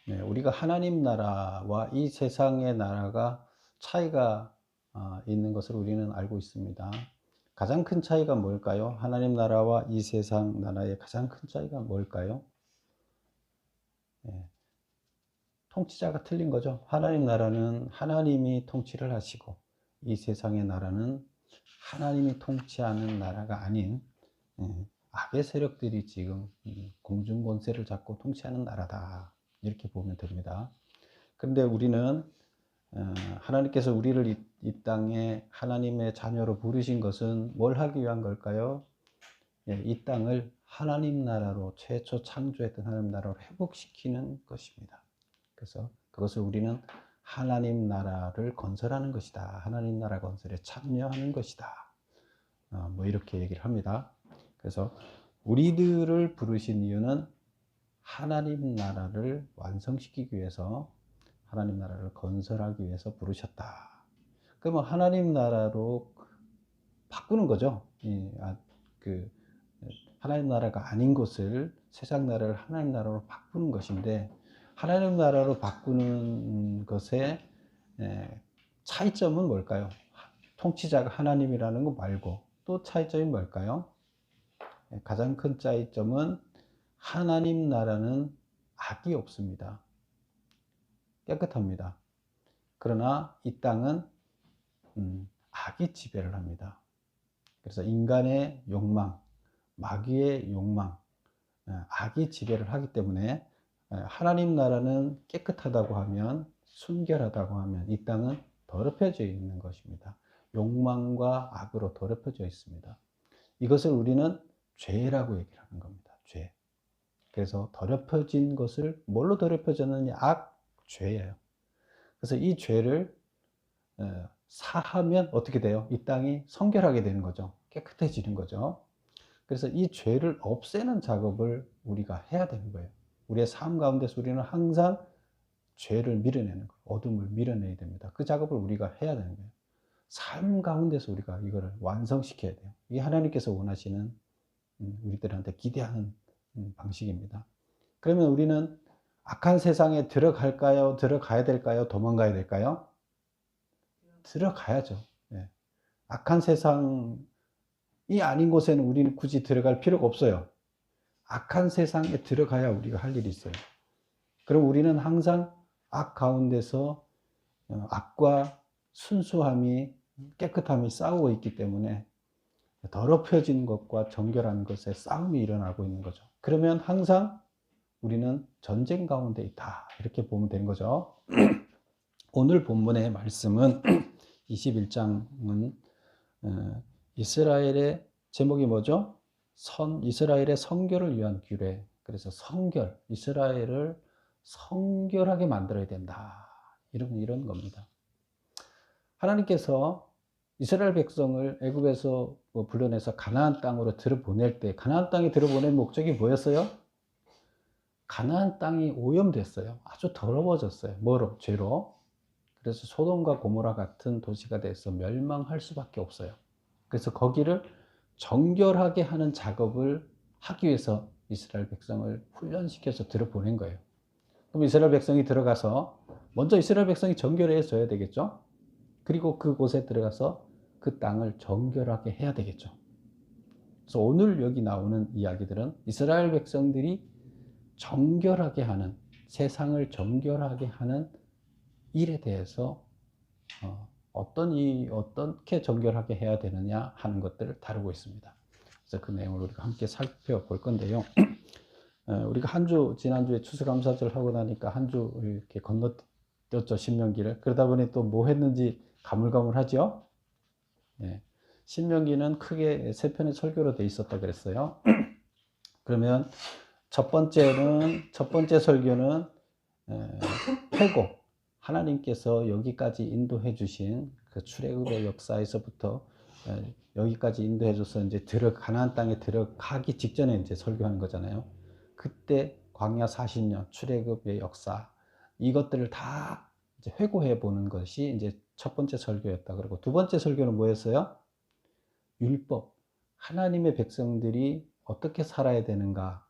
네, 우리가 하나님 나라와 이 세상의 나라가 차이가 있는 것을 우리는 알고 있습니다. 가장 큰 차이가 뭘까요? 하나님 나라와 이 세상 나라의 가장 큰 차이가 뭘까요? 네, 통치자가 틀린 거죠. 하나님 나라는 하나님이 통치를 하시고, 이 세상의 나라는 하나님이 통치하는 나라가 아닌 악의 세력들이 지금 공중 권세를 잡고 통치하는 나라다. 이렇게 보면 됩니다. 그런데 우리는 하나님께서 우리를 이 땅에 하나님의 자녀로 부르신 것은 뭘 하기 위한 걸까요? 예, 이 땅을 하나님 나라로, 최초 창조했던 하나님 나라로 회복시키는 것입니다. 그래서 그것을 우리는 하나님 나라를 건설하는 것이다. 하나님 나라 건설에 참여하는 것이다. 뭐 이렇게 얘기를 합니다. 그래서 우리들을 부르신 이유는 하나님 나라를 완성시키기 위해서, 하나님 나라를 건설하기 위해서 부르셨다. 그러면 하나님 나라로 바꾸는 거죠. 그 하나님 나라가 아닌 것을, 세상 나라를 하나님 나라로 바꾸는 것인데, 하나님 나라로 바꾸는 것의 차이점은 뭘까요? 통치자가 하나님이라는 거 말고 또 차이점이 뭘까요? 가장 큰 차이점은 하나님 나라는 악이 없습니다. 깨끗합니다. 그러나 이 땅은 악이 지배를 합니다. 그래서 인간의 욕망, 마귀의 욕망, 악이 지배를 하기 때문에 하나님 나라는 깨끗하다고 하면, 순결하다고 하면 이 땅은 더럽혀져 있는 것입니다. 욕망과 악으로 더럽혀져 있습니다. 이것을 우리는 죄라고 얘기를 하는 겁니다. 죄. 그래서 더럽혀진 것을 뭘로 더럽혀졌느냐? 악, 죄예요. 그래서 이 죄를 사하면 어떻게 돼요? 이 땅이 성결하게 되는 거죠. 깨끗해지는 거죠. 그래서 이 죄를 없애는 작업을 우리가 해야 되는 거예요. 우리의 삶 가운데서 우리는 항상 죄를 밀어내는 거예요. 어둠을 밀어내야 됩니다. 그 작업을 우리가 해야 되는 거예요. 삶 가운데서 우리가 이거를 완성시켜야 돼요. 이게 하나님께서 원하시는, 우리들한테 기대하는 방식입니다. 그러면 우리는 악한 세상에 들어갈까요? 들어가야 될까요? 도망가야 될까요? 들어가야죠. 예. 악한 세상이 아닌 곳에는 우리는 굳이 들어갈 필요가 없어요. 악한 세상에 들어가야 우리가 할 일이 있어요. 그럼 우리는 항상 악 가운데서 악과 순수함이, 깨끗함이 싸우고 있기 때문에 더럽혀진 것과 정결한 것에 싸움이 일어나고 있는 거죠. 그러면 항상 우리는 전쟁 가운데 있다. 이렇게 보면 되는 거죠. 오늘 본문의 말씀은 21장은 이스라엘의 제목이 뭐죠? 이스라엘의 성결을 위한 규례. 그래서 성결, 이스라엘을 성결하게 만들어야 된다. 이런 겁니다. 하나님께서 이스라엘 백성을 애굽에서 불러내서 가나안 땅으로 들어보낼 때, 가나안 땅에 들어보낸 목적이 뭐였어요? 가나안 땅이 오염됐어요. 아주 더러워졌어요. 뭐로? 죄로. 그래서 소돔과 고모라 같은 도시가 돼서 멸망할 수밖에 없어요. 그래서 거기를 정결하게 하는 작업을 하기 위해서 이스라엘 백성을 훈련시켜서 들어보낸 거예요. 그럼 이스라엘 백성이 들어가서 먼저 이스라엘 백성이 정결해져야 되겠죠. 그리고 그곳에 들어가서 그 땅을 정결하게 해야 되겠죠. 그래서 오늘 여기 나오는 이야기들은 이스라엘 백성들이 정결하게 하는, 세상을 정결하게 하는 일에 대해서 어떻게 정결하게 해야 되느냐 하는 것들을 다루고 있습니다. 그래서 그 내용을 우리가 함께 살펴볼 건데요. 우리가 지난주에 추수감사절 하고 나니까 한 주 이렇게 건너뛰었죠, 신명기를. 그러다 보니 또 뭐 했는지 가물가물하죠. 네. 신명기는 크게 세 편의 설교로 돼 있었다 그랬어요. 그러면 첫 번째 설교는 회고, 하나님께서 여기까지 인도해 주신 그 출애굽의 역사에서부터 여기까지 인도해 줘서 이제 가나안 땅에 들어가기 직전에 이제 설교하는 거잖아요. 그때 광야 40년 출애굽의 역사, 이것들을 다 이제 회고해 보는 것이 이제 첫 번째 설교였다. 그리고 두 번째 설교는 뭐였어요? 율법, 하나님의 백성들이 어떻게 살아야 되는가,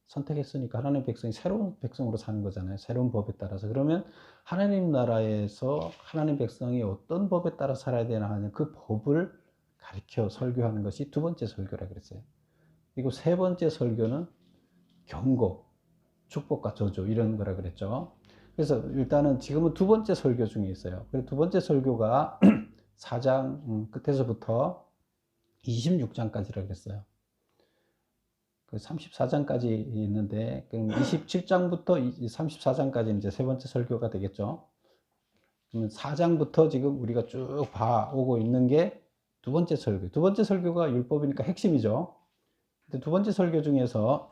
선택했으니까 하나님 백성이 새로운 백성으로 사는 거잖아요. 새로운 법에 따라서. 그러면 하나님 나라에서 하나님 백성이 어떤 법에 따라 살아야 되나 하는 그 법을 가르쳐 설교하는 것이 두 번째 설교라 그랬어요. 그리고 세 번째 설교는 경고, 축복과 저주 이런 거라 그랬죠. 그래서 일단은 지금은 두 번째 설교 중에 있어요. 그래서 두 번째 설교가 4장 끝에서부터 26장까지라 그랬어요. 그 34장까지 있는데, 그럼 27장부터 34장까지 이제 세 번째 설교가 되겠죠. 그러면 4장부터 지금 우리가 쭉 봐오고 있는 게 두 번째 설교. 두 번째 설교가 율법이니까 핵심이죠. 근데 두 번째 설교 중에서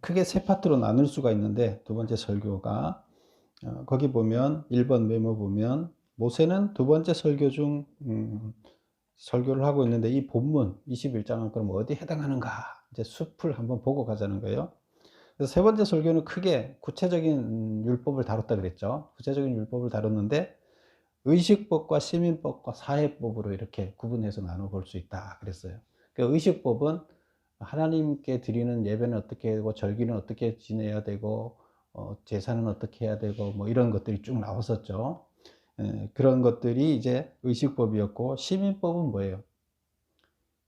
크게 세 파트로 나눌 수가 있는데, 두 번째 설교가 거기 보면 1번 메모 보면 모세는 두 번째 설교 중 설교를 하고 있는데, 이 본문 21장은 그럼 어디에 해당하는가 이제 숲을 한번 보고 가자는 거예요. 그래서 세 번째 설교는 크게 구체적인 율법을 다뤘다 그랬죠. 구체적인 율법을 다뤘는데 의식법과 시민법과 사회법으로 이렇게 구분해서 나눠 볼 수 있다 그랬어요. 그 의식법은 하나님께 드리는 예배는 어떻게 되고 절기는 어떻게 지내야 되고 제사는 어떻게 해야 되고 뭐 이런 것들이 쭉 나왔었죠. 그런 것들이 이제 의식법이었고, 시민법은 뭐예요?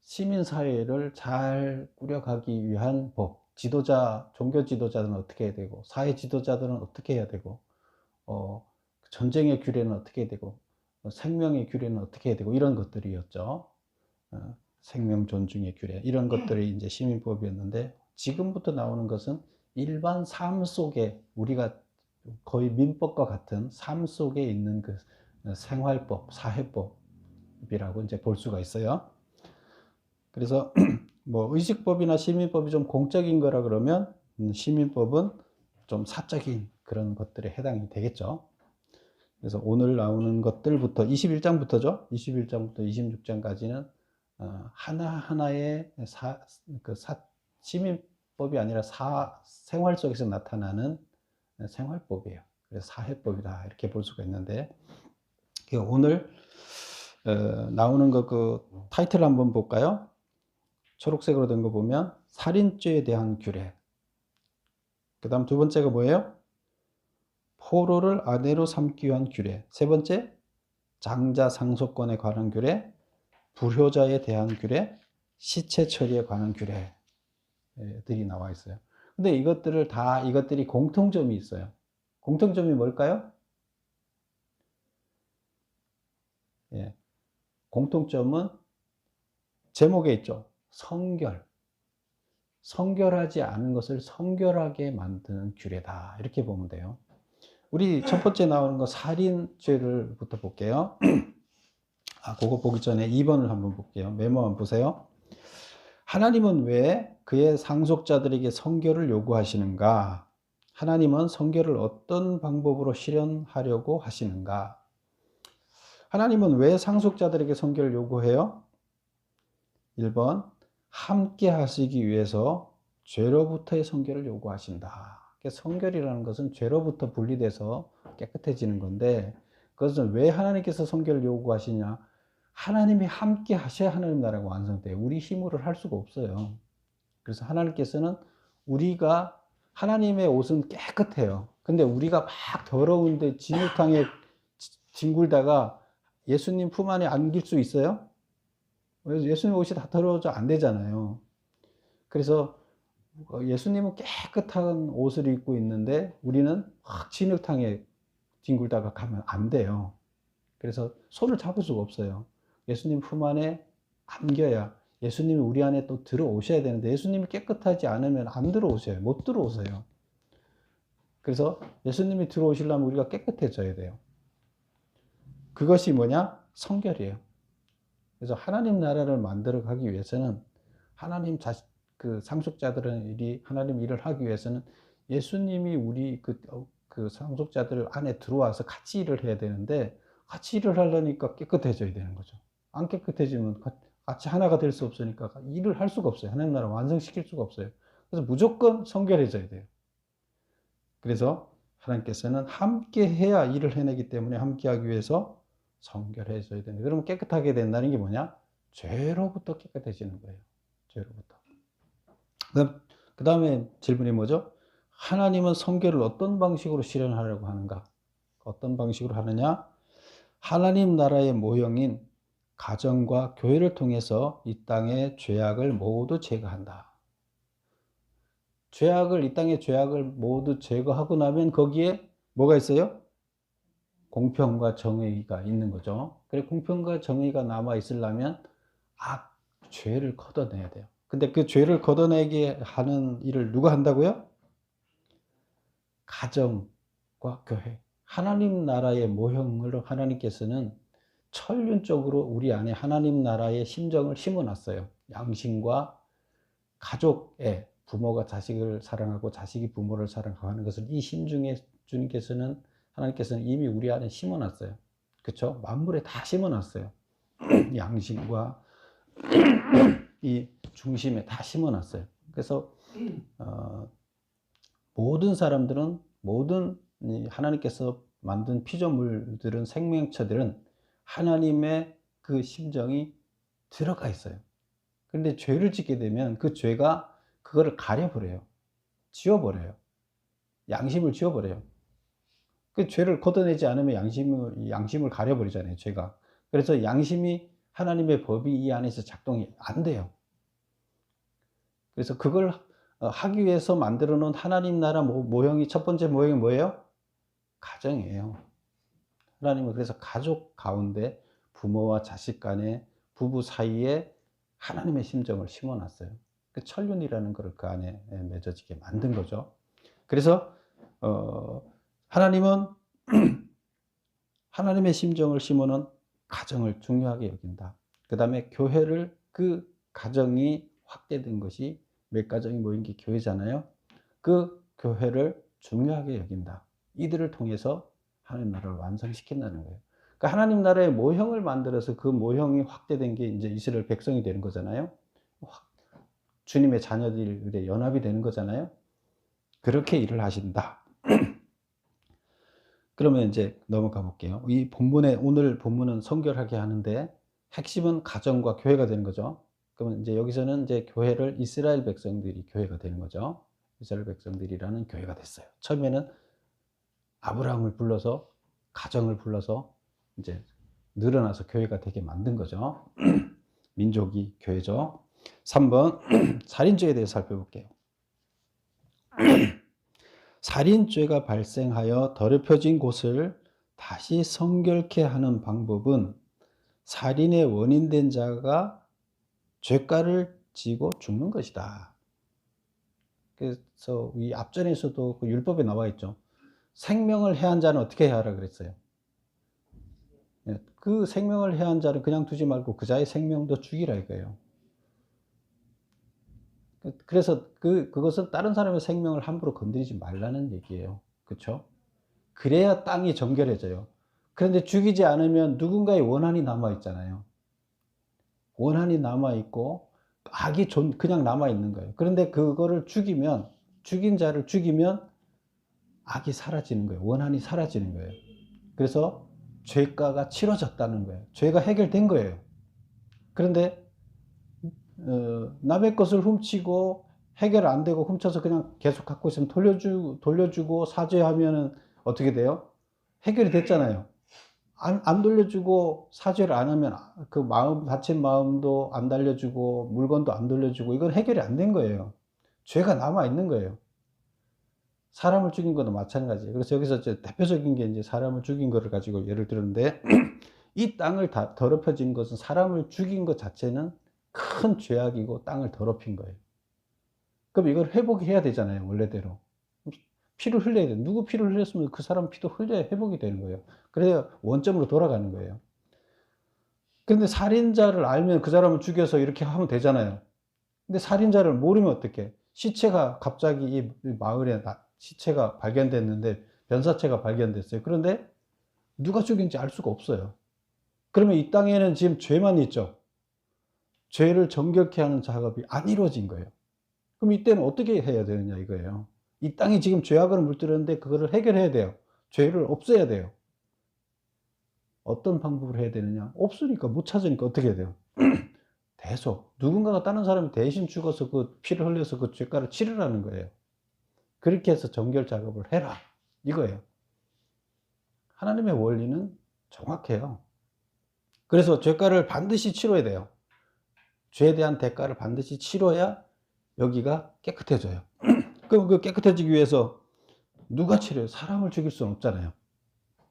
시민사회를 잘 꾸려가기 위한 법. 지도자, 종교 지도자들은 어떻게 해야 되고, 사회 지도자들은 어떻게 해야 되고, 전쟁의 규례는 어떻게 해야 되고, 생명의 규례는 어떻게 해야 되고, 이런 것들이었죠. 생명 존중의 규례. 이런 것들이 이제 시민법이었는데, 지금부터 나오는 것은 일반 삶 속에 우리가 거의 민법과 같은 삶 속에 있는 그 생활법, 사회법이라고 이제 볼 수가 있어요. 그래서 뭐 의식법이나 시민법이 좀 공적인 거라 그러면 시민법은 좀 사적인 그런 것들에 해당이 되겠죠. 그래서 오늘 나오는 것들부터 21장부터죠. 21장부터 26장까지는 하나하나의 시민법이 아니라 생활 속에서 나타나는 생활법이에요. 그래서 사회법이다 이렇게 볼 수가 있는데, 오늘 나오는 거 그 타이틀 한번 볼까요? 초록색으로 된 거 보면 살인죄에 대한 규례. 그 다음 두 번째가 뭐예요? 포로를 아내로 삼기 위한 규례. 세 번째, 장자 상속권에 관한 규례, 불효자에 대한 규례, 시체 처리에 관한 규례들이 나와 있어요. 근데 이것들이 공통점이 있어요. 공통점이 뭘까요? 예. 공통점은 제목에 있죠. 성결. 성결하지 않은 것을 성결하게 만드는 규례다. 이렇게 보면 돼요. 우리 첫 번째 나오는 거 살인죄를부터 볼게요. 그거 보기 전에 2번을 한번 볼게요. 메모 한번 보세요. 하나님은 왜 그의 상속자들에게 성결을 요구하시는가? 하나님은 성결을 어떤 방법으로 실현하려고 하시는가? 하나님은 왜 상속자들에게 성결을 요구해요? 1번, 함께 하시기 위해서 죄로부터의 성결을 요구하신다. 성결이라는 것은 죄로부터 분리돼서 깨끗해지는 건데, 그것은 왜 하나님께서 성결을 요구하시냐? 하나님이 함께 하셔야 하나님 나라가 완성돼요. 우리 힘으로 할 수가 없어요. 그래서 하나님께서는 우리가, 하나님의 옷은 깨끗해요. 근데 우리가 막 더러운데 진흙탕에 뒹굴다가 예수님 품 안에 안길 수 있어요? 예수님 옷이 다 더러워져 안 되잖아요. 그래서 예수님은 깨끗한 옷을 입고 있는데 우리는 확 진흙탕에 뒹굴다가 가면 안 돼요. 그래서 손을 잡을 수가 없어요. 예수님 품 안에 안겨야 예수님이 우리 안에 또 들어오셔야 되는데, 예수님이 깨끗하지 않으면 안 들어오셔요. 못 들어오세요. 그래서 예수님이 들어오시려면 우리가 깨끗해져야 돼요. 그것이 뭐냐? 성결이에요. 그래서 하나님 나라를 만들어 가기 위해서는 그 상속자들은 하나님 일을 하기 위해서는 예수님이 우리 그 상속자들 안에 들어와서 같이 일을 해야 되는데, 같이 일을 하려니까 깨끗해져야 되는 거죠. 안 깨끗해지면 같이 하나가 될 수 없으니까 일을 할 수가 없어요. 하나님 나라 완성시킬 수가 없어요. 그래서 무조건 성결해져야 돼요. 그래서 하나님께서는 함께 해야 일을 해내기 때문에 함께 하기 위해서 성결해져야 되는. 그러면 깨끗하게 된다는 게 뭐냐? 죄로부터 깨끗해지는 거예요. 죄로부터. 그 다음에 질문이 뭐죠? 하나님은 성결을 어떤 방식으로 실현하려고 하는가? 어떤 방식으로 하느냐? 하나님 나라의 모형인 가정과 교회를 통해서 이 땅의 죄악을 모두 제거한다. 이 땅의 죄악을 모두 제거하고 나면 거기에 뭐가 있어요? 공평과 정의가 있는 거죠. 그래, 공평과 정의가 남아 있으려면 죄를 걷어내야 돼요. 근데 그 죄를 걷어내게 하는 일을 누가 한다고요? 가정과 교회. 하나님 나라의 모형으로 하나님께서는 천륜적으로 우리 안에 하나님 나라의 심정을 심어놨어요. 양심과 가족의 부모가 자식을 사랑하고 자식이 부모를 사랑하고 하는 것을 이 심중에 하나님께서는 이미 우리 안에 심어놨어요. 그렇죠? 만물에 다 심어놨어요. 양심과 이 중심에 다 심어놨어요. 그래서 모든 사람들은 모든 하나님께서 만든 피조물들은 생명체들은 하나님의 그 심정이 들어가 있어요. 그런데 죄를 짓게 되면 그 죄가 그거를 가려버려요. 지워버려요. 양심을 지워버려요. 그 죄를 걷어내지 않으면 양심을 가려버리잖아요, 죄가. 그래서 양심이 하나님의 법이 이 안에서 작동이 안 돼요. 그래서 그걸 하기 위해서 만들어 놓은 하나님 나라 모형이, 첫 번째 모형이 뭐예요? 가정이에요. 하나님은 그래서 가족 가운데 부모와 자식 간에, 부부 사이에 하나님의 심정을 심어놨어요. 그 천륜이라는 것을 그 안에 맺어지게 만든 거죠. 그래서 하나님은 하나님의 심정을 심어놓은 가정을 중요하게 여긴다. 그 다음에 교회를, 그 가정이 확대된 것이 몇 가정이 모인 게 교회잖아요. 그 교회를 중요하게 여긴다. 이들을 통해서 하나님 나라를 완성시킨다는 거예요. 그러니까 하나님 나라의 모형을 만들어서 그 모형이 확대된 게 이제 이스라엘 백성이 되는 거잖아요. 주님의 자녀들의 연합이 되는 거잖아요. 그렇게 일을 하신다. 그러면 이제 넘어가 볼게요. 오늘 본문은 성결하게 하는데 핵심은 가정과 교회가 되는 거죠. 그러면 이제 여기서는 이제 교회를 이스라엘 백성들이 교회가 되는 거죠. 이스라엘 백성들이라는 교회가 됐어요. 처음에는 아브라함을 불러서, 가정을 불러서 이제 늘어나서 교회가 되게 만든 거죠. 민족이 교회죠. 3번 살인죄에 대해서 살펴볼게요. 살인죄가 발생하여 더럽혀진 곳을 다시 성결케 하는 방법은 살인의 원인된 자가 죄가를 지고 죽는 것이다. 그래서 이 앞전에서도 그 율법에 나와 있죠. 생명을 해한 자는 어떻게 해야 하라 그랬어요? 그 생명을 해한 자를 그냥 두지 말고 그 자의 생명도 죽이라 이거예요. 그래서 그것은 다른 사람의 생명을 함부로 건드리지 말라는 얘기예요. 그렇죠? 그래야 땅이 정결해져요. 그런데 죽이지 않으면 누군가의 원한이 남아 있잖아요. 원한이 남아 있고 악이 그냥 남아 있는 거예요. 그런데 그거를 죽인 자를 죽이면 악이 사라지는 거예요. 원한이 사라지는 거예요. 그래서 죄가가 치러졌다는 거예요. 죄가 해결된 거예요. 그런데 남의 것을 훔치고 해결 안 되고 훔쳐서 그냥 계속 갖고 있으면 돌려주고 사죄하면은 어떻게 돼요? 해결이 됐잖아요. 안 돌려주고 사죄를 안 하면 그 다친 마음도 안 달려주고 물건도 안 돌려주고 이건 해결이 안 된 거예요. 죄가 남아 있는 거예요. 사람을 죽인 것도 마찬가지예요. 그래서 여기서 이제 대표적인 게 이제 사람을 죽인 거를 가지고 예를 들었는데 이 땅을 다 더럽혀진 것은 사람을 죽인 것 자체는 큰 죄악이고 땅을 더럽힌 거예요. 그럼 이걸 회복해야 되잖아요, 원래대로. 피를 흘려야 돼요. 누구 피를 흘렸으면 그 사람 피도 흘려야 회복이 되는 거예요. 그래야 원점으로 돌아가는 거예요. 근데 살인자를 알면 그 사람을 죽여서 이렇게 하면 되잖아요. 근데 살인자를 모르면 어떡해? 시체가 갑자기 이 마을에 시체가 발견됐는데 변사체가 발견됐어요. 그런데 누가 죽인지 알 수가 없어요. 그러면 이 땅에는 지금 죄만 있죠. 죄를 정결케 하는 작업이 안 이루어진 거예요. 그럼 이때는 어떻게 해야 되느냐 이거예요. 이 땅이 지금 죄악으로 물들었는데 그거를 해결해야 돼요. 죄를 없애야 돼요. 어떤 방법을 해야 되느냐? 없으니까, 못 찾으니까 어떻게 해야 돼요? 대속. 누군가가 다른 사람이 대신 죽어서 그 피를 흘려서 그 죄가를 치르라는 거예요. 그렇게 해서 정결 작업을 해라. 이거예요. 하나님의 원리는 정확해요. 그래서 죄가를 반드시 치러야 돼요. 죄에 대한 대가를 반드시 치러야 여기가 깨끗해져요. 그럼 그 깨끗해지기 위해서 누가 치료해요? 사람을 죽일 수는 없잖아요.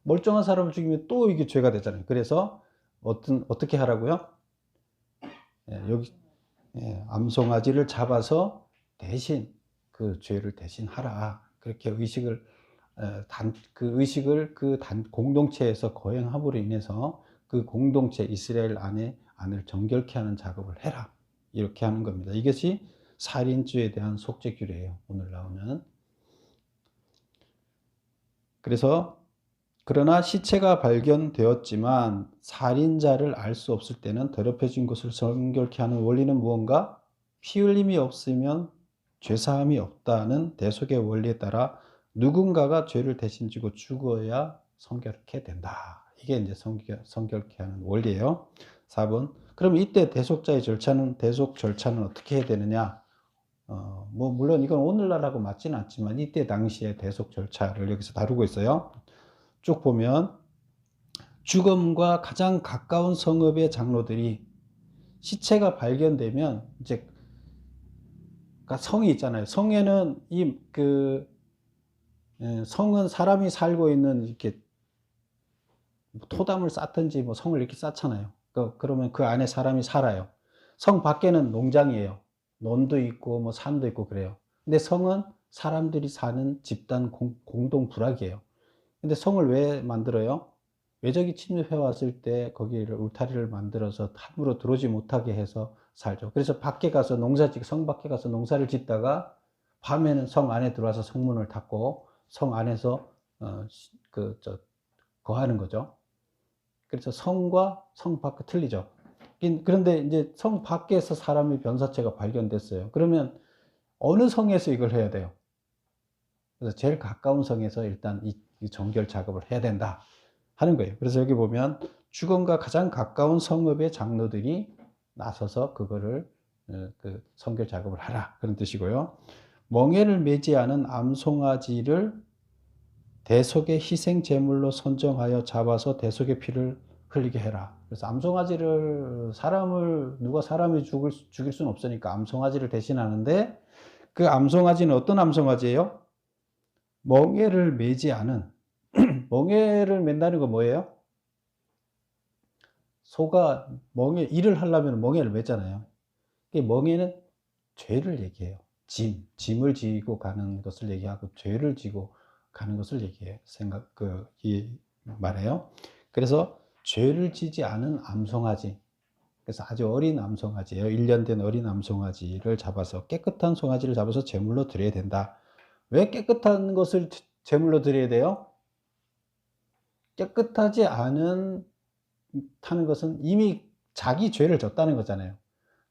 멀쩡한 사람을 죽이면 또 이게 죄가 되잖아요. 그래서 어떻게 하라고요? 여기 암송아지를 잡아서 대신 그 죄를 대신하라. 그렇게 의식을 공동체에서 거행함으로 인해서 그 공동체 이스라엘 안을 정결케 하는 작업을 해라. 이렇게 하는 겁니다. 이것이 살인죄에 대한 속죄규례예요. 오늘 나오는. 그래서 그러나 시체가 발견되었지만 살인자를 알 수 없을 때는 더럽혀진 것을 정결케 하는 원리는 무언가? 피 흘림이 없으면 죄사함이 없다는 대속의 원리에 따라 누군가가 죄를 대신 지고 죽어야 성결케 된다. 이게 이제 성결케 하는 원리예요. 4번. 그럼 이때 대속 절차는 어떻게 해야 되느냐? 물론 이건 오늘날하고 맞지는 않지만 이때 당시의 대속 절차를 여기서 다루고 있어요. 쭉 보면 죽음과 가장 가까운 성읍의 장로들이 시체가 발견되면 이제 성이 있잖아요. 성에는 성은 사람이 살고 있는 이렇게 토담을 쌓든지 성을 이렇게 쌓잖아요. 그러면 그 안에 사람이 살아요. 성 밖에는 농장이에요. 논도 있고 산도 있고 그래요. 근데 성은 사람들이 사는 집단 공동 부락이에요. 근데 성을 왜 만들어요? 외적이 침입해 왔을 때 거기를 울타리를 만들어서 함부로 들어오지 못하게 해서 살죠. 그래서 성 밖에 가서 농사를 짓다가 밤에는 성 안에 들어와서 성문을 닫고 성 안에서 거하는 거죠. 그래서 성과 성 밖은 틀리죠. 그런데 이제 성 밖에서 사람의 변사체가 발견됐어요. 그러면 어느 성에서 이걸 해야 돼요? 그래서 제일 가까운 성에서 일단 이 정결 작업을 해야 된다 하는 거예요. 그래서 여기 보면 죽음과 가장 가까운 성읍의 장로들이 나서서 그거를 성결 작업을 하라 그런 뜻이고요. 멍에를 매지 않은 암송아지를 대속의 희생 제물로 선정하여 잡아서 대속의 피를 흘리게 해라. 그래서 암송아지를 누가 사람이 죽일 수는 없으니까 암송아지를 대신하는데 그 암송아지는 어떤 암송아지예요? 멍에를 매지 않은 멍에를 맨다는 건 뭐예요? 소가 일을 하려면 멍에를 매잖아요. 멍에는 죄를 얘기해요. 짐을 지고 가는 것을 얘기하고 죄를 지고 가는 것을 얘기해요. 말해요. 그래서 죄를 지지 않은 암송아지. 그래서 아주 어린 암송아지예요. 1년 된 어린 암송아지를 잡아서 깨끗한 송아지를 잡아서 제물로 드려야 된다. 왜 깨끗한 것을 제물로 드려야 돼요? 깨끗하지 않은 타는 것은 이미 자기 죄를 졌다는 거잖아요.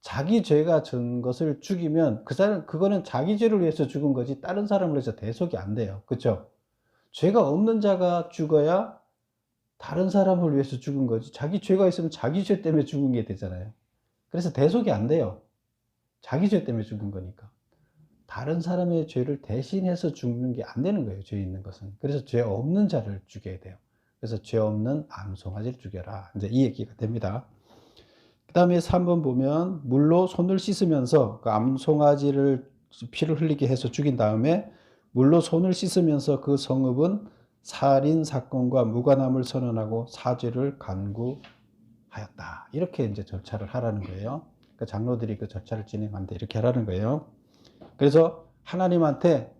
자기 죄가 진 것을 죽이면 그거는 자기 죄를 위해서 죽은 거지 다른 사람을 위해서 대속이 안 돼요. 그렇죠? 죄가 없는 자가 죽어야 다른 사람을 위해서 죽은 거지 자기 죄가 있으면 자기 죄 때문에 죽은 게 되잖아요. 그래서 대속이 안 돼요. 자기 죄 때문에 죽은 거니까. 다른 사람의 죄를 대신해서 죽는 게 안 되는 거예요. 죄 있는 것은. 그래서 죄 없는 자를 죽여야 돼요. 그래서 죄 없는 암송아지를 죽여라. 이제 이 얘기가 됩니다. 그 다음에 3번 보면 물로 손을 씻으면서 그 암송아지를 피를 흘리게 해서 죽인 다음에 물로 손을 씻으면서 그 성읍은 살인 사건과 무관함을 선언하고 사죄를 간구하였다. 이렇게 이제 절차를 하라는 거예요. 그 장로들이 그 절차를 진행하는데 이렇게 하라는 거예요. 그래서 하나님한테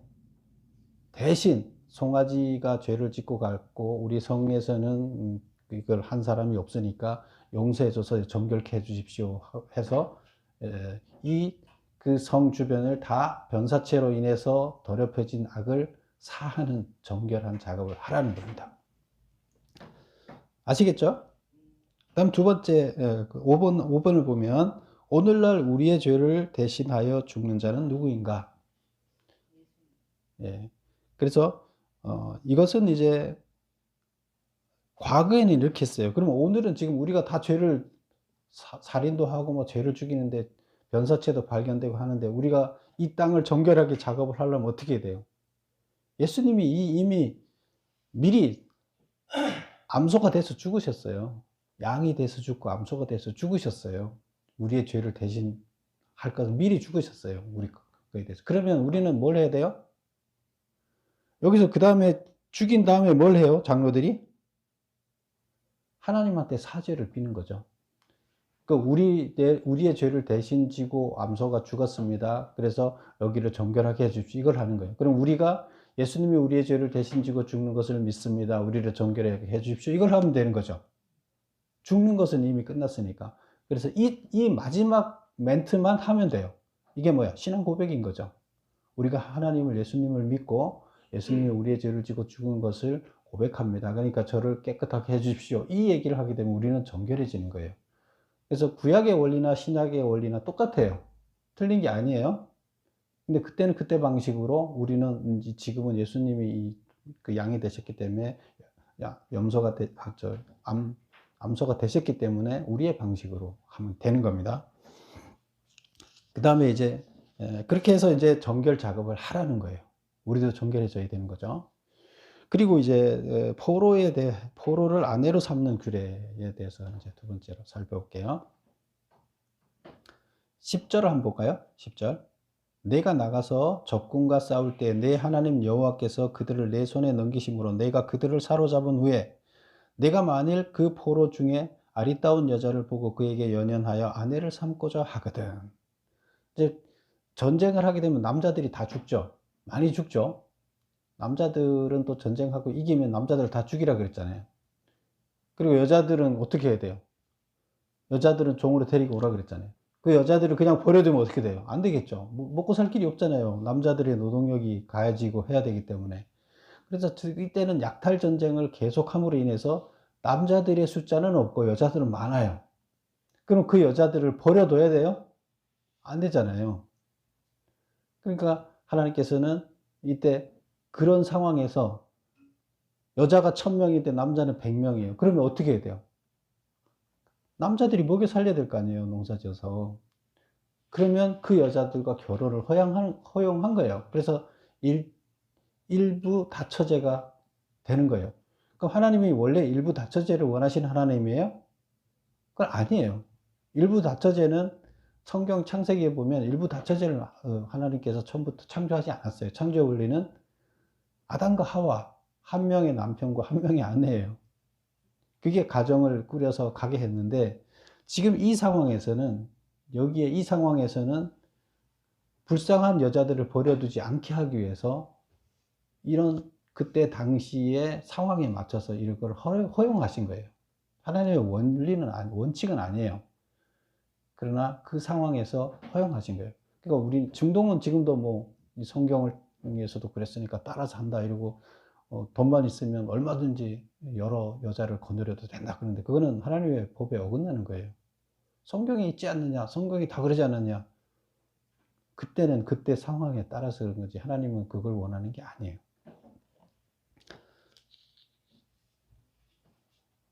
대신 송아지가 죄를 짓고 갔고 우리 성에서는 이걸 한 사람이 없으니까 용서해줘서 정결케 해주십시오 해서 그 성 주변을 다 변사체로 인해서 더럽혀진 악을 사하는 정결한 작업을 하라는 겁니다. 아시겠죠? 다음 두 번째 5번을 보면 오늘날 우리의 죄를 대신하여 죽는 자는 누구인가? 예. 그래서 이것은 이제 과거에는 이렇게 했어요. 그럼 오늘은 지금 우리가 다 죄를 살인도 하고 뭐 죄를 죽이는데 변사체도 발견되고 하는데 우리가 이 땅을 정결하게 작업을 하려면 어떻게 해야 돼요? 예수님이 이미 미리 암소가 돼서 죽으셨어요. 양이 돼서 죽고 암소가 돼서 죽으셨어요. 우리의 죄를 대신할 것을 미리 죽으셨어요. 우리 거에 대해서. 그러면 우리는 뭘 해야 돼요? 여기서 그 다음에 죽인 다음에 뭘 해요? 장로들이? 하나님한테 사죄를 비는 거죠. 우리의 죄를 대신 지고 암소가 죽었습니다. 그래서 여기를 정결하게 해 주십시오. 이걸 하는 거예요. 그럼 우리가 예수님이 우리의 죄를 대신 지고 죽는 것을 믿습니다. 우리를 정결하게 해 주십시오. 이걸 하면 되는 거죠. 죽는 것은 이미 끝났으니까. 그래서 이 마지막 멘트만 하면 돼요. 이게 뭐야? 신앙 고백인 거죠. 우리가 하나님을, 예수님을 믿고 예수님이 우리의 죄를 지고 죽은 것을 고백합니다. 그러니까 저를 깨끗하게 해 주십시오. 이 얘기를 하게 되면 우리는 정결해지는 거예요. 그래서 구약의 원리나 신약의 원리나 똑같아요. 틀린 게 아니에요. 근데 그때는 그때 방식으로, 우리는 지금은 예수님이 그 양이 되셨기 때문에, 암소가 되셨기 때문에 우리의 방식으로 하면 되는 겁니다. 그 다음에 이제 그렇게 해서 이제 정결 작업을 하라는 거예요. 우리도 정결해져야 되는 거죠. 그리고 이제 포로를 아내로 삼는 규례에 대해서 이제 두 번째로 살펴볼게요. 10절을 한번 볼까요? 10절. 내가 나가서 적군과 싸울 때 내 하나님 여호와께서 그들을 내 손에 넘기심으로 내가 그들을 사로잡은 후에 내가 만일 그 포로 중에 아리따운 여자를 보고 그에게 연연하여 아내를 삼고자 하거든. 이제 전쟁을 하게 되면 남자들이 다 죽죠. 많이 죽죠. 남자들은 또 전쟁하고 이기면 남자들을 다 죽이라 그랬잖아요. 그리고 여자들은 어떻게 해야 돼요? 여자들은 종으로 데리고 오라 그랬잖아요. 그 여자들을 그냥 버려두면 어떻게 돼요? 안 되겠죠. 먹고 살 길이 없잖아요. 남자들의 노동력이 가해지고 해야 되기 때문에. 그래서 이때는 약탈 전쟁을 계속함으로 인해서 남자들의 숫자는 없고 여자들은 많아요. 그럼 그 여자들을 버려둬야 돼요? 안 되잖아요. 그러니까 하나님께서는 이때 그런 상황에서 여자가 1000명인데 남자는 100명이에요. 그러면 어떻게 해야 돼요? 남자들이 먹여 살려야 될 거 아니에요, 농사지어서. 그러면 그 여자들과 결혼을 허용한 거예요. 그래서 일부 다처제가 되는 거예요. 그럼 하나님이 원래 일부 다처제를 원하시는 하나님이에요? 그건 아니에요. 일부 다처제는 성경 창세기에 보면 일부 다처제를 하나님께서 처음부터 창조하지 않았어요. 창조 원리는 아담과 하와, 한 명의 남편과 한 명의 아내예요. 그게 가정을 꾸려서 가게 했는데, 지금 이 상황에서는 불쌍한 여자들을 버려두지 않게 하기 위해서 이런 그때 당시의 상황에 맞춰서 이걸 허용하신 거예요. 하나님의 원칙은 아니에요. 그러나 그 상황에서 허용하신 거예요. 그러니까 우리 중동은 지금도 뭐 성경에서도 그랬으니까 따라서 한다 이러고, 돈만 있으면 얼마든지 여러 여자를 거느려도 된다 그러는데, 그거는 하나님의 법에 어긋나는 거예요. 성경에 있지 않느냐? 성경이 다 그러지 않느냐? 그때는 그때 상황에 따라서 그런 거지, 하나님은 그걸 원하는 게 아니에요.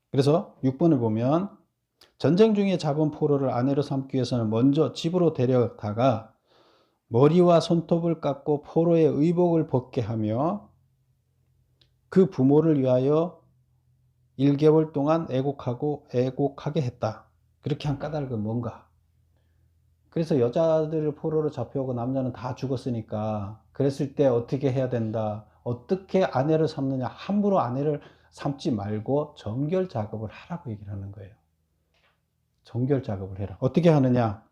그래서 6번을 보면, 전쟁 중에 잡은 포로를 아내로 삼기 위해서는 먼저 집으로 데려다가 머리와 손톱을 깎고 포로의 의복을 벗게 하며 그 부모를 위하여 1개월 동안 애곡하게 했다. 그렇게 한 까닭은 뭔가? 그래서 여자들을 포로로 잡혀오고 남자는 다 죽었으니까, 그랬을 때 어떻게 해야 된다. 어떻게 아내를 삼느냐. 함부로 아내를 삼지 말고 정결 작업을 하라고 얘기를 하는 거예요. 정결 작업을 해라. 어떻게 하느냐?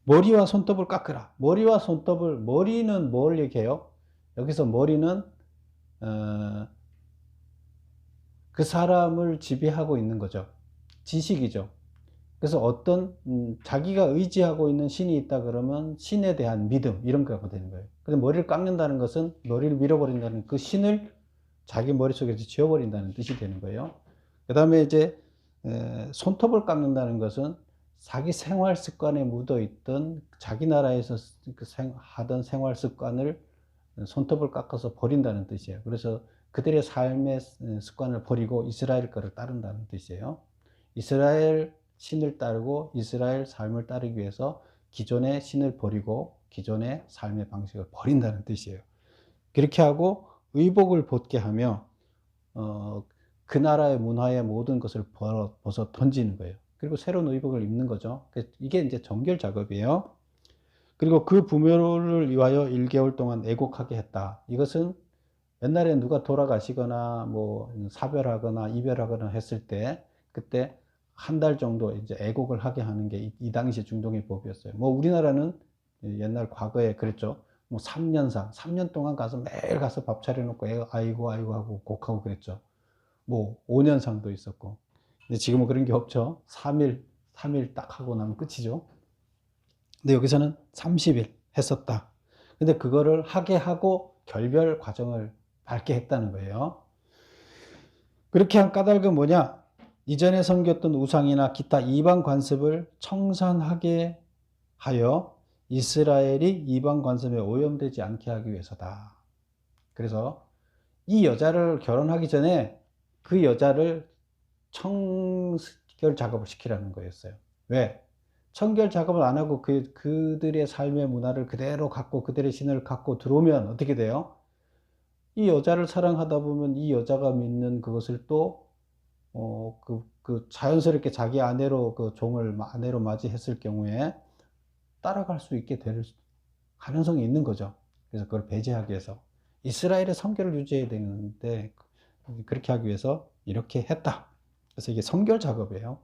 머리와 손톱을 깎으라. 머리는 뭘 얘기해요? 여기서 머리는 그 사람을 지배하고 있는 거죠. 지식이죠. 그래서 어떤 자기가 의지하고 있는 신이 있다 그러면 신에 대한 믿음, 이런 거가 되는 거예요. 그래서 머리를 깎는다는 것은 머리를 밀어버린다는, 그 신을 자기 머릿속에서 지워버린다는 뜻이 되는 거예요. 그 다음에 이제 손톱을 깎는다는 것은 자기 생활 습관에 묻어 있던, 자기 나라에서 하던 생활 습관을 손톱을 깎아서 버린다는 뜻이에요. 그래서 그들의 삶의 습관을 버리고 이스라엘 거를 따른다는 뜻이에요. 이스라엘 신을 따르고 이스라엘 삶을 따르기 위해서 기존의 신을 버리고 기존의 삶의 방식을 버린다는 뜻이에요. 그렇게 하고 의복을 벗게 하며 그 나라의 문화의 모든 것을 벗어 던지는 거예요. 그리고 새로운 의복을 입는 거죠. 이게 이제 정결 작업이에요. 그리고 그 부모를 위하여 1개월 동안 애곡하게 했다. 이것은 옛날에 누가 돌아가시거나 뭐 사별하거나 이별하거나 했을 때 그때 한 달 정도 이제 애곡을 하게 하는 게 이 당시 중동의 법이었어요. 뭐 우리나라는 옛날 과거에 그랬죠. 뭐 3년상, 3년 동안 가서 매일 가서 밥 차려놓고 아이고 아이고 하고 곡하고 그랬죠. 뭐 5년상도 있었고. 근데 지금은 그런 게 없죠. 3일 딱 하고 나면 끝이죠. 근데 여기서는 30일 했었다. 근데 그거를 하게 하고 결별 과정을 밟게 했다는 거예요. 그렇게 한 까닭은 뭐냐? 이전에 섬겼던 우상이나 기타 이방 관습을 청산하게 하여 이스라엘이 이방 관습에 오염되지 않게 하기 위해서다. 그래서 이 여자를 결혼하기 전에 그 여자를 청결 작업을 시키라는 거였어요. 왜? 청결 작업을 안 하고 그들의 삶의 문화를 그대로 갖고 그들의 신을 갖고 들어오면 어떻게 돼요? 이 여자를 사랑하다 보면 이 여자가 믿는 그것을 또, 자연스럽게 자기 아내로 그 종을 아내로 맞이했을 경우에 따라갈 수 있게 될 가능성이 있는 거죠. 그래서 그걸 배제하기 위해서. 이스라엘의 성결을 유지해야 되는데, 그렇게 하기 위해서 이렇게 했다. 그래서 이게 성결 작업이에요.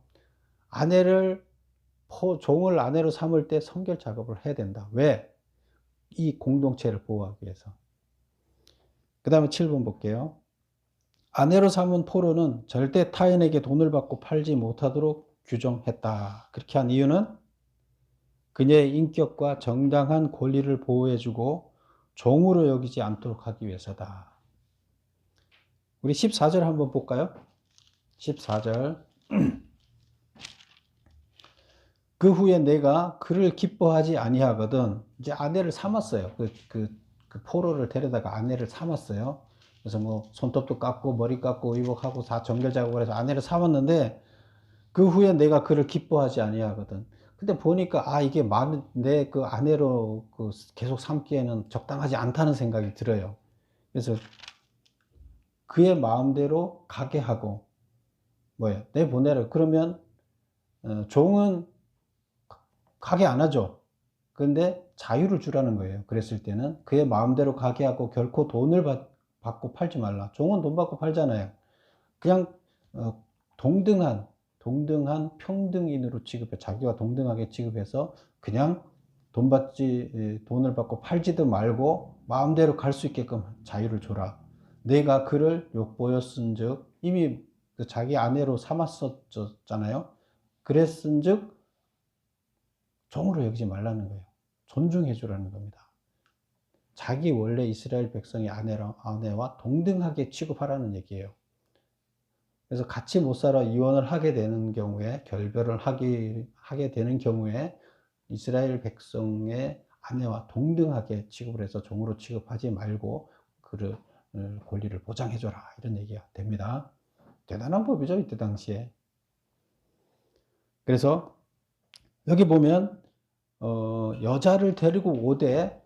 종을 아내로 삼을 때 성결 작업을 해야 된다. 왜? 이 공동체를 보호하기 위해서. 그 다음에 7번 볼게요. 아내로 삼은 포로는 절대 타인에게 돈을 받고 팔지 못하도록 규정했다. 그렇게 한 이유는 그녀의 인격과 정당한 권리를 보호해주고 종으로 여기지 않도록 하기 위해서다. 우리 14절 한번 볼까요? 14절. 그 후에 내가 그를 기뻐하지 아니하거든. 이제 아내를 삼았어요. 그 포로를 데려다가 아내를 삼았어요. 그래서 뭐 손톱도 깎고 머리 깎고 의복하고 다 정결 작업을 해서 아내를 삼았는데 그 후에 내가 그를 기뻐하지 아니하거든. 근데 보니까 이게 내 그 아내로 계속 삼기에는 적당하지 않다는 생각이 들어요. 그래서 그의 마음대로 가게 하고 내보내라. 그러면 종은 가게 안 하죠. 그런데 자유를 주라는 거예요. 그랬을 때는 그의 마음대로 가게 하고 결코 돈을 받고 팔지 말라. 종은 돈 받고 팔잖아요. 그냥 동등한 평등인으로 취급해. 자기와 동등하게 취급해서 그냥 돈을 받고 팔지도 말고 마음대로 갈 수 있게끔 자유를 줘라. 내가 그를 욕보였은즉 이미 자기 아내로 삼았었잖아요. 그랬은즉 종으로 여기지 말라는 거예요. 존중해 주라는 겁니다. 자기 원래 이스라엘 백성의 아내와 동등하게 취급하라는 얘기예요. 그래서 같이 못 살아 이혼을 하게 되는 경우에, 결별을 하게 되는 경우에 이스라엘 백성의 아내와 동등하게 취급을 해서 종으로 취급하지 말고 그를 권리를 보장해 줘라, 이런 얘기가 됩니다. 대단한 법이죠, 이때 당시에. 그래서 여기 보면 여자를 데리고 오되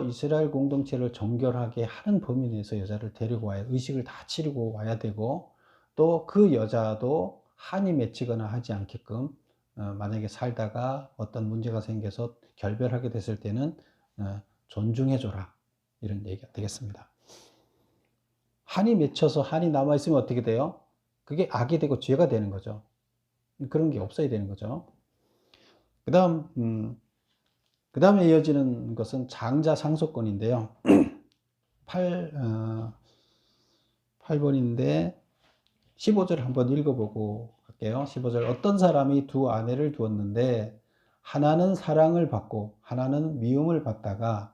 이스라엘 공동체를 정결하게 하는 범위 내에서 여자를 데리고 와야, 의식을 다 치르고 와야 되고, 또 그 여자도 한이 맺히거나 하지 않게끔 만약에 살다가 어떤 문제가 생겨서 결별하게 됐을 때는 존중해 줘라, 이런 얘기가 되겠습니다. 한이 맺혀서 한이 남아있으면 어떻게 돼요? 그게 악이 되고 죄가 되는 거죠. 그런 게 없어야 되는 거죠. 그 다음에 이어지는 것은 장자 상속권인데요. 8번인데 15절 한번 읽어보고 갈게요. 15절. 어떤 사람이 두 아내를 두었는데 하나는 사랑을 받고 하나는 미움을 받다가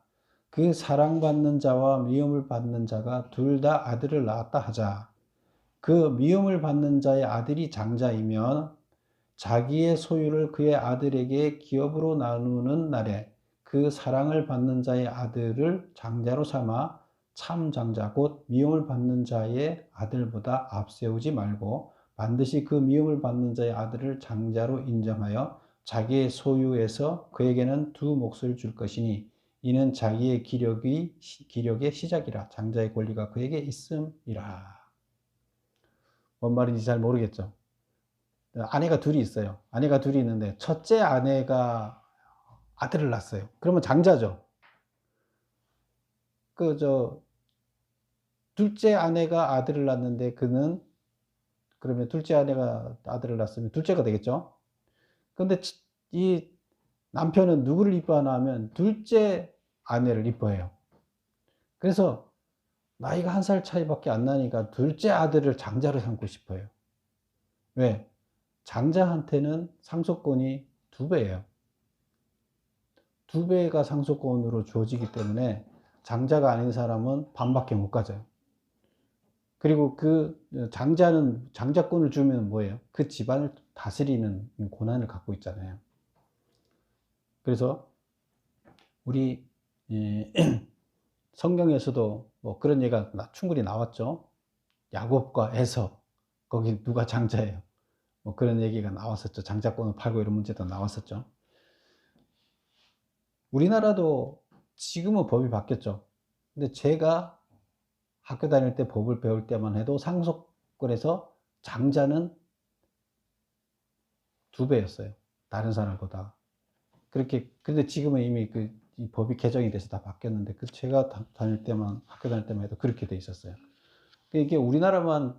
그 사랑받는 자와 미움을 받는 자가 둘 다 아들을 낳았다 하자. 그 미움을 받는 자의 아들이 장자이면 자기의 소유를 그의 아들에게 기업으로 나누는 날에 그 사랑을 받는 자의 아들을 장자로 삼아 참 장자 곧 미움을 받는 자의 아들보다 앞세우지 말고 반드시 그 미움을 받는 자의 아들을 장자로 인정하여 자기의 소유에서 그에게는 두 몫을 줄 것이니 이는 자기의 기력의 시작이라. 장자의 권리가 그에게 있음이라. 뭔 말인지 잘 모르겠죠. 아내가 둘이 있어요. 아내가 둘이 있는데 첫째 아내가 아들을 낳았어요. 그러면 장자죠. 둘째 아내가 아들을 낳았는데 그러면 둘째 아내가 아들을 낳았으면 둘째가 되겠죠. 근데 이 남편은 누구를 이뻐하나 하면 둘째 아내를 이뻐해요. 그래서 나이가 1살 차이밖에 안 나니까 둘째 아들을 장자로 삼고 싶어요. 왜? 장자한테는 상속권이 2배예요. 2배가 상속권으로 주어지기 때문에 장자가 아닌 사람은 반밖에 못 가져요. 그리고 그 장자는 장자권을 주면 뭐예요? 그 집안을 다스리는 권한을 갖고 있잖아요. 그래서 우리 성경에서도 뭐 그런 얘기가 충분히 나왔죠. 야곱과 에서, 거기 누가 장자예요? 뭐 그런 얘기가 나왔었죠. 장자권을 팔고 이런 문제도 나왔었죠. 우리나라도 지금은 법이 바뀌었죠. 근데 제가 학교 다닐 때 법을 배울 때만 해도 상속권에서 장자는 2배였어요. 다른 사람보다. 근데 지금은 이미 이 법이 개정이 돼서 다 바뀌었는데, 제가 학교 다닐 때만 해도 그렇게 돼 있었어요. 이게 우리나라만,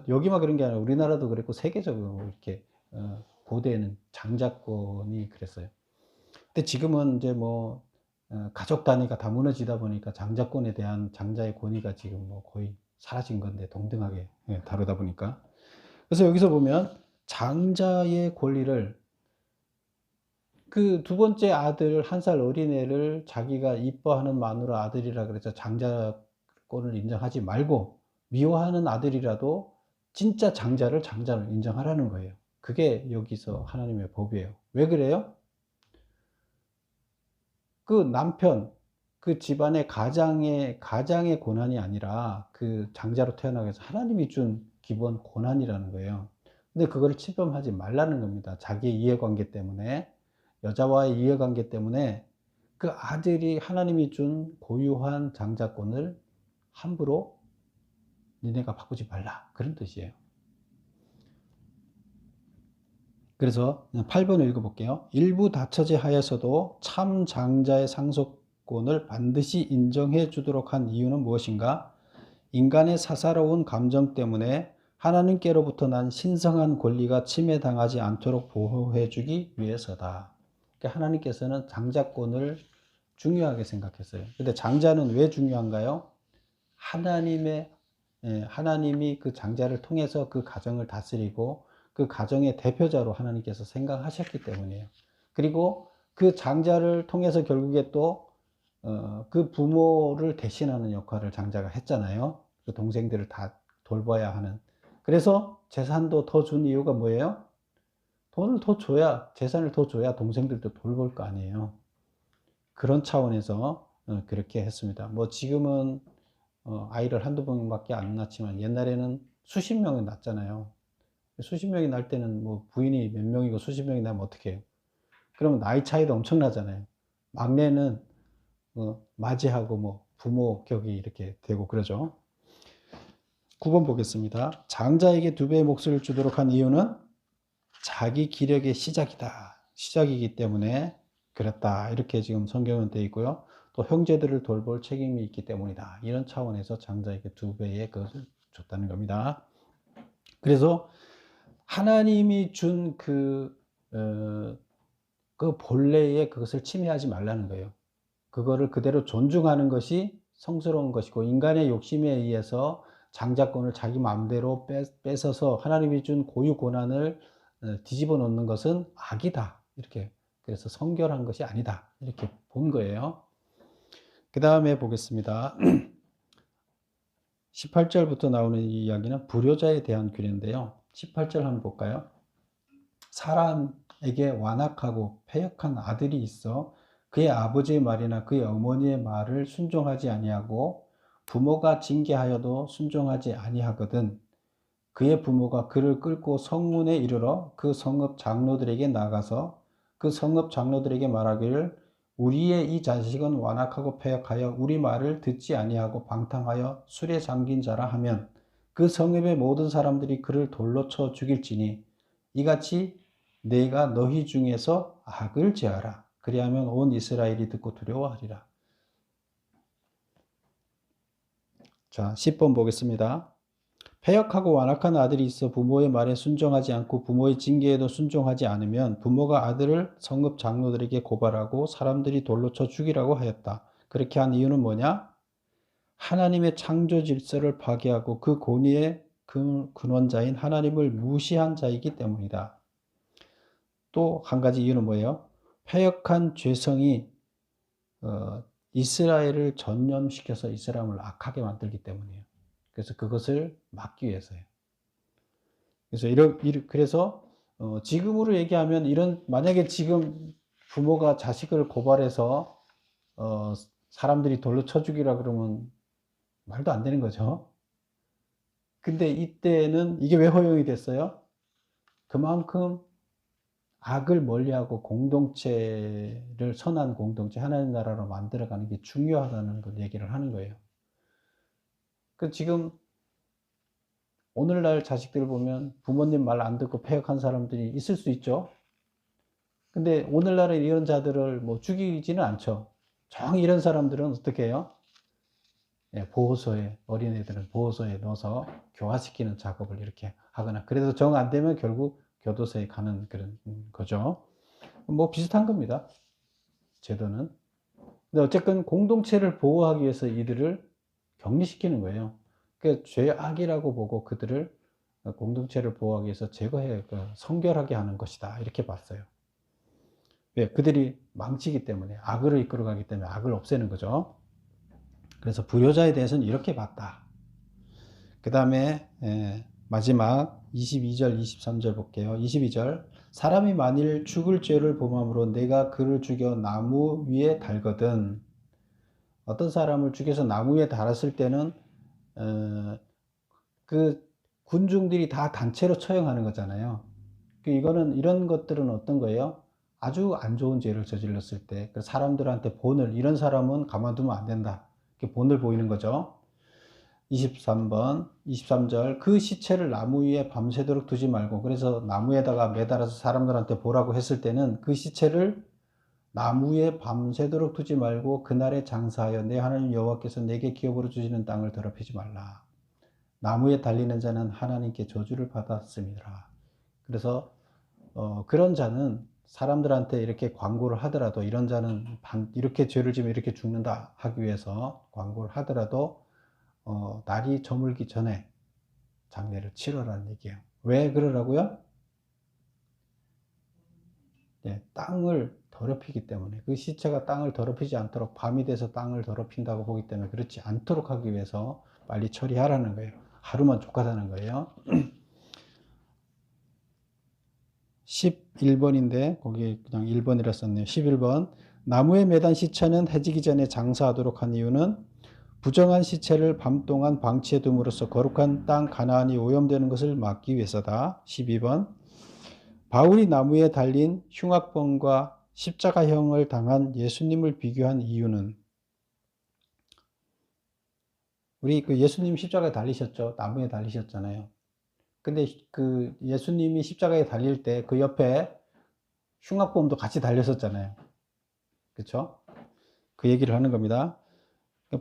여기만 그런 게 아니라 우리나라도 그랬고, 세계적으로 이렇게, 고대에는 장자권이 그랬어요. 근데 지금은 이제 가족 단위가 다 무너지다 보니까 장자권에 대한 장자의 권위가 지금 거의 사라진 건데, 동등하게 다루다 보니까. 그래서 여기서 보면 장자의 권리를, 그 2번째 아들 1살 어린애를 자기가 이뻐하는 마누라 아들이라 그래서 장자권을 인정하지 말고, 미워하는 아들이라도 진짜 장자를 장자로 인정하라는 거예요. 그게 여기서 하나님의 법이에요. 왜 그래요? 그 남편, 그 집안의 가장의 권한이 아니라 그 장자로 태어나게 해서 하나님이 준 기본 권한이라는 거예요. 근데 그걸 침범하지 말라는 겁니다. 자기의 이해관계 때문에, 여자와의 이해관계 때문에 그 아들이 하나님이 준 고유한 장자권을 함부로 니네가 바꾸지 말라, 그런 뜻이에요. 그래서 8번을 읽어볼게요. 일부 다처제 하에서도 참 장자의 상속권을 반드시 인정해 주도록 한 이유는 무엇인가? 인간의 사사로운 감정 때문에 하나님께로부터 난 신성한 권리가 침해당하지 않도록 보호해 주기 위해서다. 그러니까 하나님께서는 장자권을 중요하게 생각했어요. 근데 장자는 왜 중요한가요? 하나님이 그 장자를 통해서 그 가정을 다스리고 그 가정의 대표자로 하나님께서 생각하셨기 때문이에요. 그리고 그 장자를 통해서 결국에 또 그 부모를 대신하는 역할을 장자가 했잖아요. 그 동생들을 다 돌봐야 하는. 그래서 재산도 더 준 이유가 뭐예요? 돈을 더 줘야, 재산을 더 줘야 동생들도 돌볼 거 아니에요. 그런 차원에서 그렇게 했습니다. 지금은 아이를 한두 명밖에 안 낳지만 옛날에는 수십 명이 낳잖아요. 수십 명이 날 때는 부인이 몇 명이고 수십 명이 나면 어떻게 해요? 그러면 나이 차이도 엄청나잖아요. 막내는 맞이하고 부모 격이 이렇게 되고 그러죠. 9번 보겠습니다. 장자에게 2배의 몫을 주도록 한 이유는 자기 기력의 시작이기 때문에 그랬다. 이렇게 지금 성경은 되어 있고요. 또 형제들을 돌볼 책임이 있기 때문이다. 이런 차원에서 장자에게 2배의 것을 줬다는 겁니다. 그래서 하나님이 준 그 본래의 그것을 침해하지 말라는 거예요. 그거를 그대로 존중하는 것이 성스러운 것이고, 인간의 욕심에 의해서 장자권을 자기 마음대로 뺏어서 하나님이 준 고유 권한을 뒤집어 놓는 것은 악이다. 이렇게, 그래서 성결한 것이 아니다. 이렇게 본 거예요. 그 다음에 보겠습니다. 18절부터 나오는 이 이야기는 불효자에 대한 규례인데요. 18절 한번 볼까요? 사람에게 완악하고 패역한 아들이 있어 그의 아버지의 말이나 그의 어머니의 말을 순종하지 아니하고 부모가 징계하여도 순종하지 아니하거든 그의 부모가 그를 끌고 성문에 이르러 그 성읍 장로들에게 나가서 그 성읍 장로들에게 말하기를 우리의 이 자식은 완악하고 패역하여 우리 말을 듣지 아니하고 방탕하여 술에 잠긴 자라 하면 그 성읍의 모든 사람들이 그를 돌로 쳐 죽일지니 이같이 내가 너희 중에서 악을 제하라. 그리하면 온 이스라엘이 듣고 두려워하리라. 자, 10번 보겠습니다. 패역하고 완악한 아들이 있어 부모의 말에 순종하지 않고 부모의 징계에도 순종하지 않으면 부모가 아들을 성읍 장로들에게 고발하고 사람들이 돌로 쳐 죽이라고 하였다. 그렇게 한 이유는 뭐냐? 하나님의 창조 질서를 파괴하고 그 권위의 근원자인 하나님을 무시한 자이기 때문이다. 또 한 가지 이유는 뭐예요? 패역한 죄성이 이스라엘을 전념시켜서 이스라엘을 악하게 만들기 때문이에요. 그래서 그것을 막기 위해서예요. 그래서 지금으로 얘기하면 만약에 지금 부모가 자식을 고발해서 사람들이 돌로 쳐 죽이라 그러면 말도 안 되는 거죠. 근데 이때는 이게 왜 허용이 됐어요? 그만큼 악을 멀리하고 공동체를 선한 공동체, 하나님 나라로 만들어가는 게 중요하다는 걸 얘기를 하는 거예요. 지금 오늘날 자식들을 보면 부모님 말 안 듣고 패역한 사람들이 있을 수 있죠. 근데 오늘날에 이런 자들을 뭐 죽이지는 않죠. 정 이런 사람들은 어떻게 해요? 보호소에, 어린애들은 보호소에 넣어서 교화시키는 작업을 이렇게 하거나, 그래서 정 안 되면 결국 교도소에 가는 그런 거죠. 뭐 비슷한 겁니다. 제도는. 근데 어쨌든 공동체를 보호하기 위해서 이들을 격리시키는 거예요. 그 죄악이라고 보고 그들을 공동체를 보호하기 위해서 제거해 성결하게 하는 것이다. 이렇게 봤어요. 왜? 그들이 망치기 때문에, 악으로 이끌어가기 때문에 악을 없애는 거죠. 그래서 불효자에 대해서는 이렇게 봤다. 그 다음에 마지막 22절, 23절 볼게요. 22절. 사람이 만일 죽을 죄를 범함으로 내가 그를 죽여 나무 위에 달거든. 어떤 사람을 죽여서 나무 위에 달았을 때는 그 군중들이 다 단체로 처형하는 거잖아요. 이거는, 이런 것들은 어떤 거예요? 아주 안 좋은 죄를 저질렀을 때 사람들한테 본을, 이런 사람은 가만두면 안 된다. 이렇게 본을 보이는 거죠. 23번, 23절. 그 시체를 나무 위에 밤새도록 두지 말고, 그래서 나무에다가 매달아서 사람들한테 보라고 했을 때는 그 시체를 나무 위에 밤새도록 두지 말고 그날에 장사하여 내 하나님 여호와께서 내게 기업으로 주시는 땅을 더럽히지 말라. 나무에 달리는 자는 하나님께 저주를 받았습니다. 그래서 그런 자는 사람들한테 이렇게 광고를 하더라도, 이런 자는 이렇게 죄를 지면 이렇게 죽는다 하기 위해서 광고를 하더라도 날이 저물기 전에 장례를 치러라는 얘기예요. 왜 그러라고요? 네, 땅을 더럽히기 때문에, 그 시체가 땅을 더럽히지 않도록, 밤이 돼서 땅을 더럽힌다고 보기 때문에 그렇지 않도록 하기 위해서 빨리 처리하라는 거예요. 하루만 족하다는 거예요. 11번인데 거기 그냥 1번이라 썼네요. 11번. 나무에 매단 시체는 해지기 전에 장사하도록 한 이유는 부정한 시체를 밤 동안 방치해 둠으로써 거룩한 땅 가나안이 오염되는 것을 막기 위해서다. 12번. 바울이 나무에 달린 흉악범과 십자가형을 당한 예수님을 비교한 이유는, 우리 예수님 십자가에 달리셨죠. 나무에 달리셨잖아요. 근데 예수님이 십자가에 달릴 때 그 옆에 흉악범도 같이 달렸었잖아요. 그렇죠? 그 얘기를 하는 겁니다.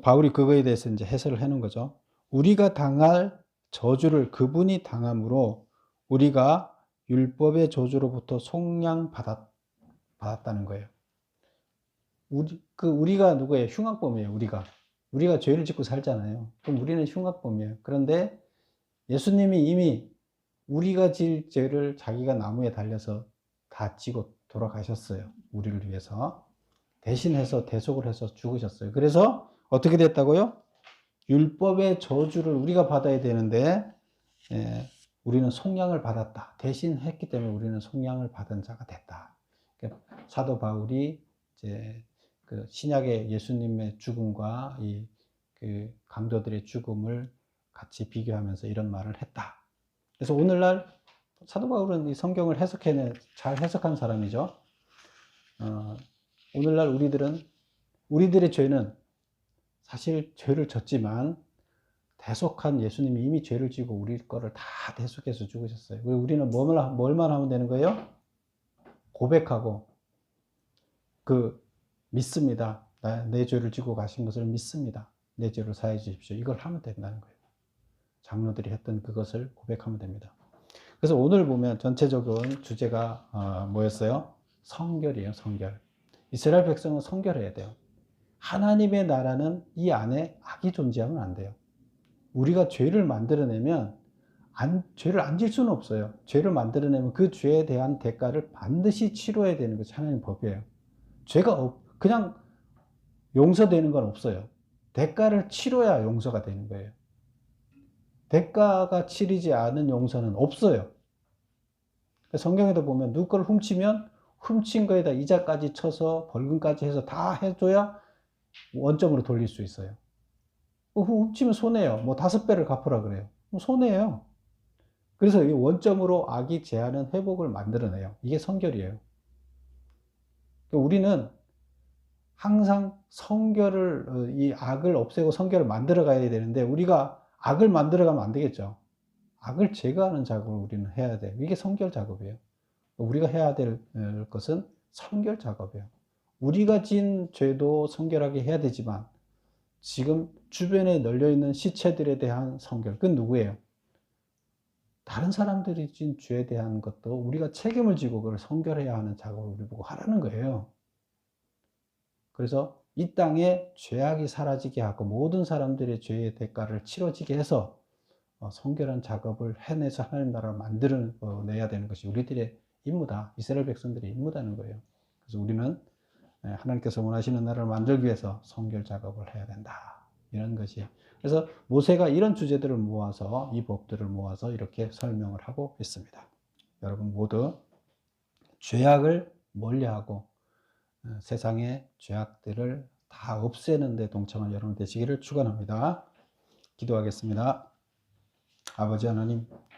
바울이 그거에 대해서 이제 해설을 해놓은 거죠. 우리가 당할 저주를 그분이 당함으로 우리가 율법의 저주로부터 속량받았다는 거예요. 우리가 누구예요? 흉악범이에요. 우리가 죄를 짓고 살잖아요. 그럼 우리는 흉악범이에요. 그런데 예수님이 이미 우리가 질 죄를 자기가 나무에 달려서 다 지고 돌아가셨어요. 우리를 위해서. 대신해서 대속을 해서 죽으셨어요. 그래서 어떻게 됐다고요? 율법의 저주를 우리가 받아야 되는데 우리는 속량을 받았다. 대신 했기 때문에 우리는 속량을 받은 자가 됐다. 그러니까 사도 바울이 이제 그 신약의 예수님의 죽음과 그 강도들의 죽음을 같이 비교하면서 이런 말을 했다. 그래서 오늘날 사도 바울은 이 성경을 잘 해석한 사람이죠. 오늘날 우리들의 죄는 사실 죄를 졌지만 대속한 예수님이 이미 죄를 지고 우리 거를 다 대속해서 죽으셨어요. 우리는 뭘만 하면 되는 거예요? 고백하고 믿습니다. 내 죄를 지고 가신 것을 믿습니다. 내 죄를 사해 주십시오. 이걸 하면 된다는 거예요. 장로들이 했던 그것을 고백하면 됩니다. 그래서 오늘 보면 전체적인 주제가 뭐였어요? 성결이에요. 성결. 이스라엘 백성은 성결해야 돼요. 하나님의 나라는 이 안에 악이 존재하면 안 돼요. 우리가 죄를 만들어내면 죄를 안 질 수는 없어요. 죄를 만들어내면 그 죄에 대한 대가를 반드시 치러야 되는 것이 하나님 법이에요. 죄가 그냥 용서되는 건 없어요. 대가를 치러야 용서가 되는 거예요. 대가가 치르지 않은 용서는 없어요. 성경에도 보면 누구 걸 훔치면 훔친 거에다 이자까지 쳐서 벌금까지 해서 다 해줘야 원점으로 돌릴 수 있어요. 훔치면 손해요. 5배를 갚으라 그래요. 손해예요. 그래서 이 원점으로 악이 제하는 회복을 만들어내요. 이게 성결이에요. 우리는 항상 이 악을 없애고 성결을 만들어 가야 되는데 우리가 악을 만들어 가면 안 되겠죠. 악을 제거하는 작업을 우리는 해야 돼요. 이게 성결 작업이에요. 우리가 해야 될 것은 성결 작업이에요. 우리가 진 죄도 성결하게 해야 되지만 지금 주변에 널려있는 시체들에 대한 성결, 그건 누구예요? 다른 사람들이 진 죄에 대한 것도 우리가 책임을 지고 그걸 성결해야 하는 작업을 우리 보고 하라는 거예요. 그래서 이 땅에 죄악이 사라지게 하고 모든 사람들의 죄의 대가를 치러지게 해서 성결한 작업을 해내서 하나님 나라를 만들어내야 되는 것이 우리들의 임무다. 이스라엘 백성들의 임무다는 거예요. 그래서 우리는 하나님께서 원하시는 나라를 만들기 위해서 성결 작업을 해야 된다. 이런 것이. 그래서 모세가 이런 주제들을 모아서 이 법들을 모아서 이렇게 설명을 하고 있습니다. 여러분 모두 죄악을 멀리하고 세상의 죄악들을 다 없애는 데 동참한 여러분 되시기를 축원합니다. 기도하겠습니다. 아버지 하나님,